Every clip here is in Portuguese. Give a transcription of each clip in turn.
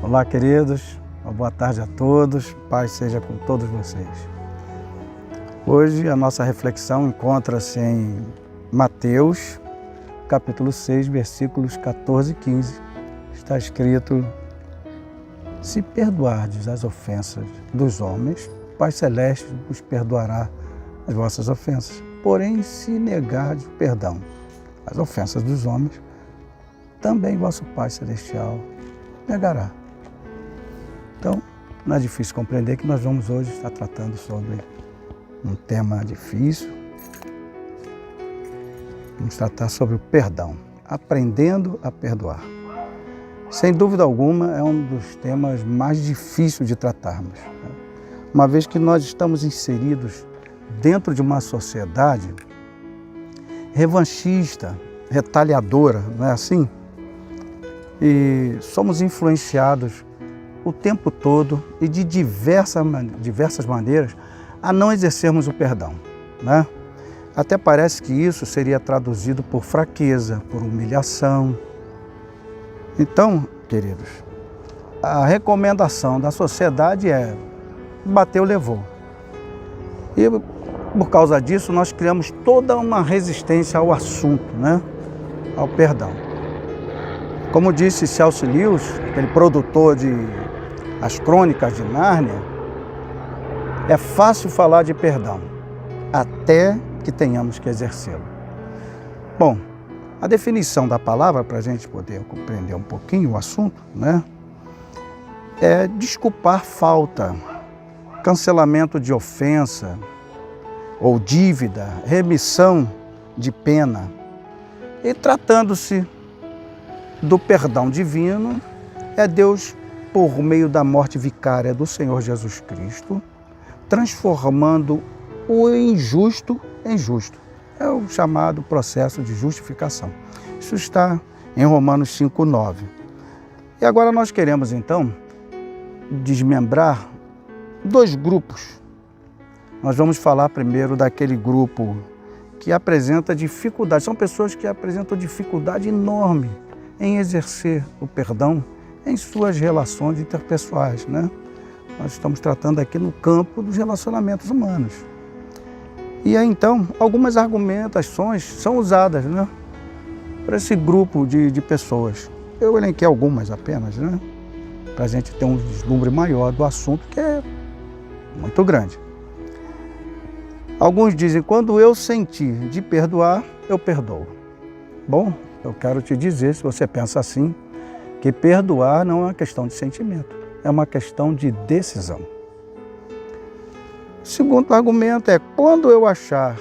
Olá, queridos. Uma boa tarde a todos. Paz seja com todos vocês. Hoje a nossa reflexão encontra-se em Mateus, capítulo 6, versículos 14 e 15. Está escrito: se perdoardes as ofensas dos homens, o Pai Celeste vos perdoará as vossas ofensas. Porém, se negardes o perdão às ofensas dos homens, também vosso Pai Celestial negará. Então, não é difícil compreender que nós vamos hoje estar tratando sobre um tema difícil. Vamos tratar sobre o perdão, aprendendo a perdoar. Sem dúvida alguma, é um dos temas mais difíceis de tratarmos, uma vez que nós estamos inseridos dentro de uma sociedade revanchista, retaliadora, não é assim? E somos influenciados o tempo todo e de diversas maneiras a não exercermos o perdão, né? Até parece que isso seria traduzido por fraqueza, por humilhação. Então, queridos, a recomendação da sociedade é: bateu, levou. E por causa disso nós criamos toda uma resistência ao assunto, né? Ao perdão. Como disse C.S. Lewis, aquele produtor de As Crônicas de Nárnia, é fácil falar de perdão, até que tenhamos que exercê-lo. Bom, a definição da palavra, para a gente poder compreender um pouquinho o assunto, né? É desculpar falta, cancelamento de ofensa ou dívida, remissão de pena. E tratando-se do perdão divino, é Deus, por meio da morte vicária do Senhor Jesus Cristo, transformando o injusto em justo. É o chamado processo de justificação. Isso está em Romanos 5:9. E agora nós queremos, então, desmembrar dois grupos. Nós vamos falar primeiro daquele grupo que apresenta dificuldade. São pessoas que apresentam dificuldade enorme em exercer o perdão em suas relações interpessoais, né? Nós estamos tratando aqui no campo dos relacionamentos humanos. E aí, então, algumas argumentações são usadas, né, para esse grupo de pessoas. Eu elenquei algumas apenas, né, para a gente ter um vislumbre maior do assunto, que é muito grande. Alguns dizem: quando eu sentir de perdoar, eu perdoo. Bom, eu quero te dizer, se você pensa assim, que perdoar não é uma questão de sentimento, é uma questão de decisão. O segundo argumento é: quando eu achar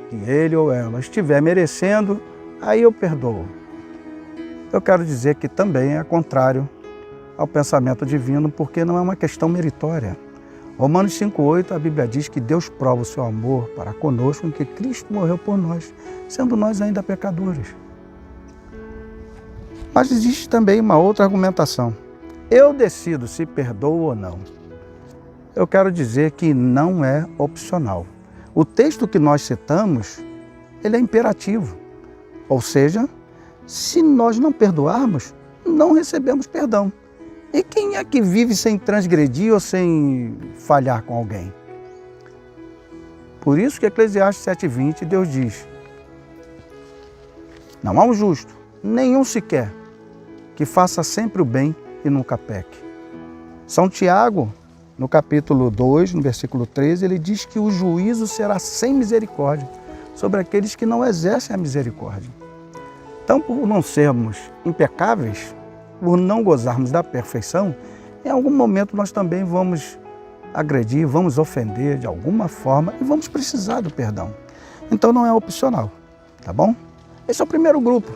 que ele ou ela estiver merecendo, aí eu perdoo. Eu quero dizer que também é contrário ao pensamento divino, porque não é uma questão meritória. Romanos 5:8, a Bíblia diz que Deus prova o seu amor para conosco em que Cristo morreu por nós, sendo nós ainda pecadores. Mas existe também uma outra argumentação: eu decido se perdoo ou não. Eu quero dizer que não é opcional. O texto que nós citamos, ele é imperativo. Ou seja, se nós não perdoarmos, não recebemos perdão. E quem é que vive sem transgredir ou sem falhar com alguém? Por isso que Eclesiastes 7:20, Deus diz: não há um justo, nenhum sequer, que faça sempre o bem e nunca peque. São Tiago, no capítulo 2, no versículo 13, ele diz que o juízo será sem misericórdia sobre aqueles que não exercem a misericórdia. Então, por não sermos impecáveis, por não gozarmos da perfeição, em algum momento nós também vamos agredir, vamos ofender de alguma forma e vamos precisar do perdão. Então não é opcional, tá bom? Esse é o primeiro grupo.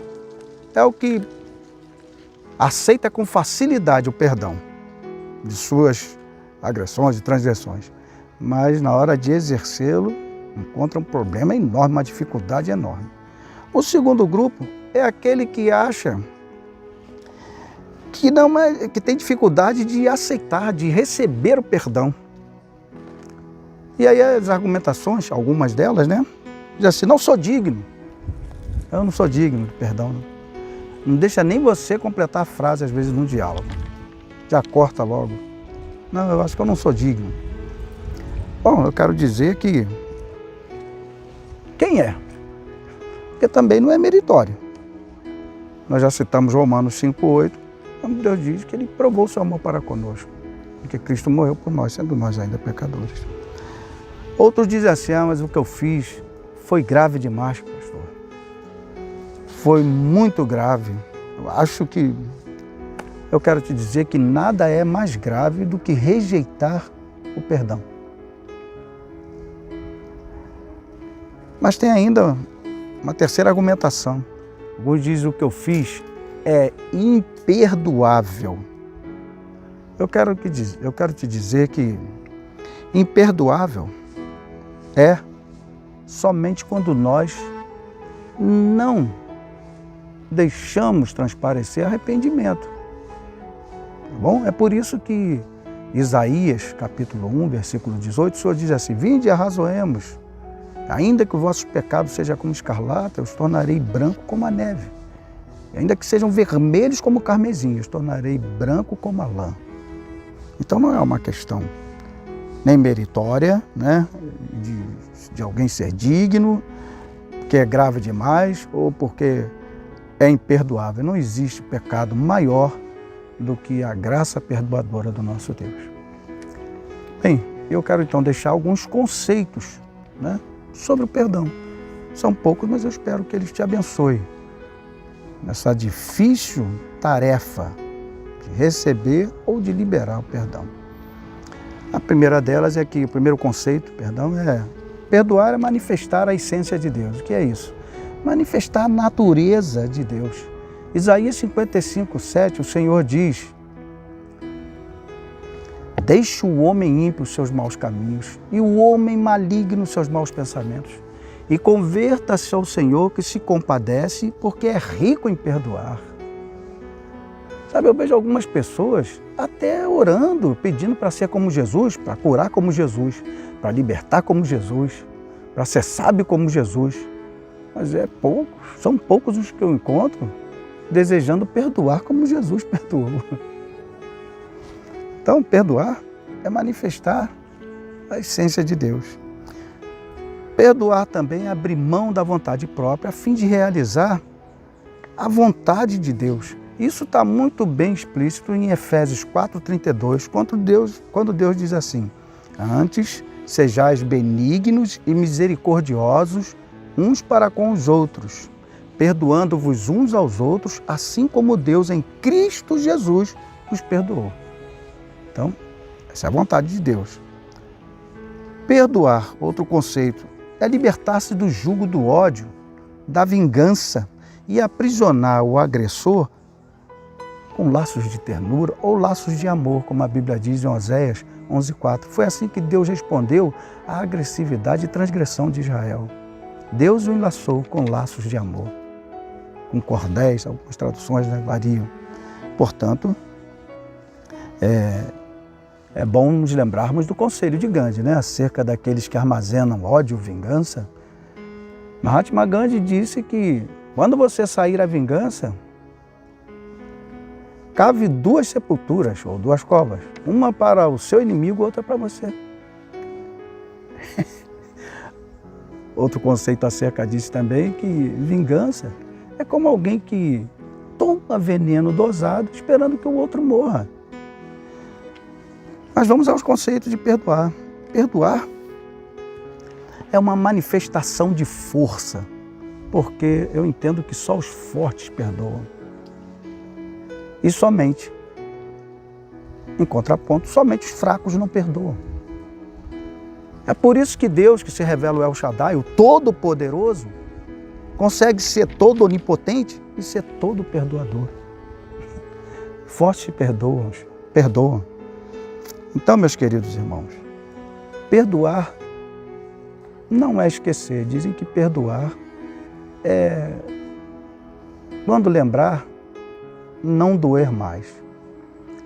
É o que aceita com facilidade o perdão de suas agressões e transgressões, mas na hora de exercê-lo encontra um problema enorme, uma dificuldade enorme. O segundo grupo é aquele que acha que tem dificuldade de aceitar, de receber o perdão. E aí as argumentações, algumas delas, né, dizem assim: não sou digno. Eu não sou digno de perdão. Não deixa nem você completar a frase, às vezes, num diálogo. já corta logo. Não, eu acho que eu não sou digno. Bom, eu quero dizer que quem é? Porque também não é meritório. Nós já citamos Romanos 5,8, onde Deus diz que Ele provou o seu amor para conosco, porque Cristo morreu por nós, sendo nós ainda pecadores. Outros dizem assim, mas o que eu fiz foi grave demais, pastor. Foi muito grave. Eu quero te dizer que nada é mais grave do que rejeitar o perdão. Mas tem ainda uma terceira argumentação. Alguns dizem o que eu fiz é imperdoável. Eu quero te dizer que imperdoável é somente quando nós não deixamos transparecer arrependimento. Tá bom? É por isso que Isaías, capítulo 1, versículo 18, o Senhor diz assim, vinde e arrazoemos. Ainda que o vosso pecado seja como escarlata, eu os tornarei branco como a neve. E ainda que sejam vermelhos como o carmesim, eu os tornarei branco como a lã. Então não é uma questão nem meritória, né, de alguém ser digno, porque é grave demais ou porque é imperdoável. Não existe pecado maior do que a graça perdoadora do nosso Deus. Bem, eu quero então deixar alguns conceitos, né, sobre o perdão. São poucos, mas eu espero que eles te abençoem nessa difícil tarefa de receber ou de liberar o perdão. A primeira delas é que o primeiro conceito, perdão, é perdoar é manifestar a essência de Deus. O que é isso? Manifestar a natureza de Deus. Isaías 55:7, o Senhor diz, deixe o homem ímpio os seus maus caminhos e o homem maligno os seus maus pensamentos e converta-se ao Senhor que se compadece porque é rico em perdoar. Sabe, eu vejo algumas pessoas até orando, pedindo para ser como Jesus, para curar como Jesus, para libertar como Jesus, para ser sábio como Jesus. Mas são poucos os que eu encontro desejando perdoar como Jesus perdoou. Então, perdoar é manifestar a essência de Deus. Perdoar também é abrir mão da vontade própria a fim de realizar a vontade de Deus. Isso está muito bem explícito em Efésios 4:32, quando Deus diz assim, antes sejais benignos e misericordiosos uns para com os outros, perdoando-vos uns aos outros, assim como Deus em Cristo Jesus os perdoou. Então, essa é a vontade de Deus. Perdoar, outro conceito, é libertar-se do jugo do ódio, da vingança e aprisionar o agressor com laços de ternura ou laços de amor, como a Bíblia diz em Oséias 11:4. Foi assim que Deus respondeu à agressividade e transgressão de Israel. Deus o enlaçou com laços de amor, com cordéis, algumas traduções, né, variam. Portanto, é bom nos lembrarmos do conselho de Gandhi, né, acerca daqueles que armazenam ódio, vingança. Mahatma Gandhi disse que quando você sair à vingança, cave 2 sepulturas ou 2 covas, uma para o seu inimigo, outra para você. Outro conceito acerca disso também, que vingança é como alguém que toma veneno dosado esperando que o outro morra. Mas vamos aos conceitos de perdoar. Perdoar é uma manifestação de força, porque eu entendo que só os fortes perdoam. E somente, em contraponto, somente os fracos não perdoam. É por isso que Deus, que se revela o El Shaddai, o Todo-Poderoso, consegue ser todo onipotente e ser todo perdoador. Fortes perdoam. Então, meus queridos irmãos, perdoar não é esquecer. Dizem que perdoar é, quando lembrar, não doer mais.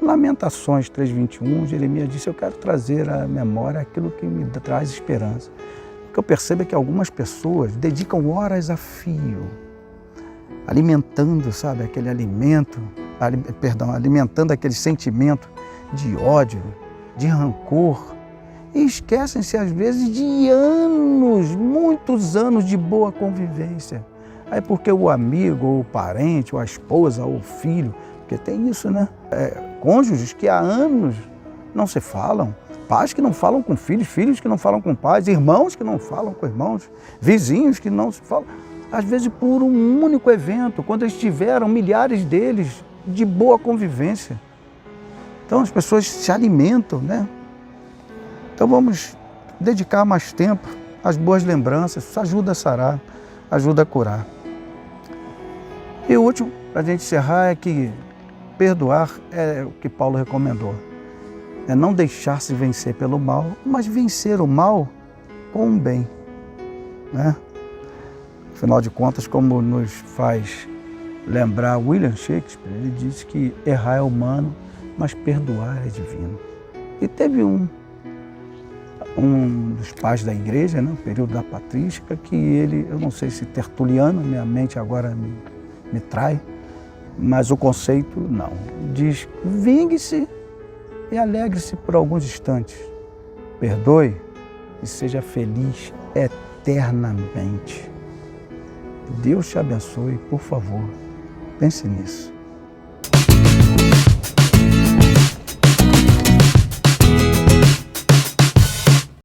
Lamentações 3:21, Jeremias disse, eu quero trazer à memória aquilo que me traz esperança. O que eu percebo é que algumas pessoas dedicam horas a fio, alimentando, sabe, aquele alimento, alimentando aquele sentimento de ódio, de rancor, e esquecem-se às vezes de anos, muitos anos de boa convivência. Aí porque o amigo, ou o parente, ou a esposa, ou o filho, porque tem isso, né? Cônjuges que há anos não se falam, pais que não falam com filhos, filhos que não falam com pais, irmãos que não falam com irmãos, vizinhos que não se falam. Às vezes por um único evento, quando eles tiveram milhares deles de boa convivência. Então as pessoas se alimentam, né? Então vamos dedicar mais tempo às boas lembranças, isso ajuda a sarar, ajuda a curar. E o último, para a gente encerrar, é que perdoar é o que Paulo recomendou. É não deixar-se vencer pelo mal, mas vencer o mal com o bem, né? Afinal de contas, como nos faz lembrar William Shakespeare, ele disse que errar é humano, mas perdoar é divino. E teve um dos pais da igreja, né, no período da patrística, que ele, eu não sei se Tertuliano, minha mente agora me trai, mas o conceito não. Diz, vingue-se e alegre-se por alguns instantes. Perdoe e seja feliz eternamente. Deus te abençoe, por favor, pense nisso.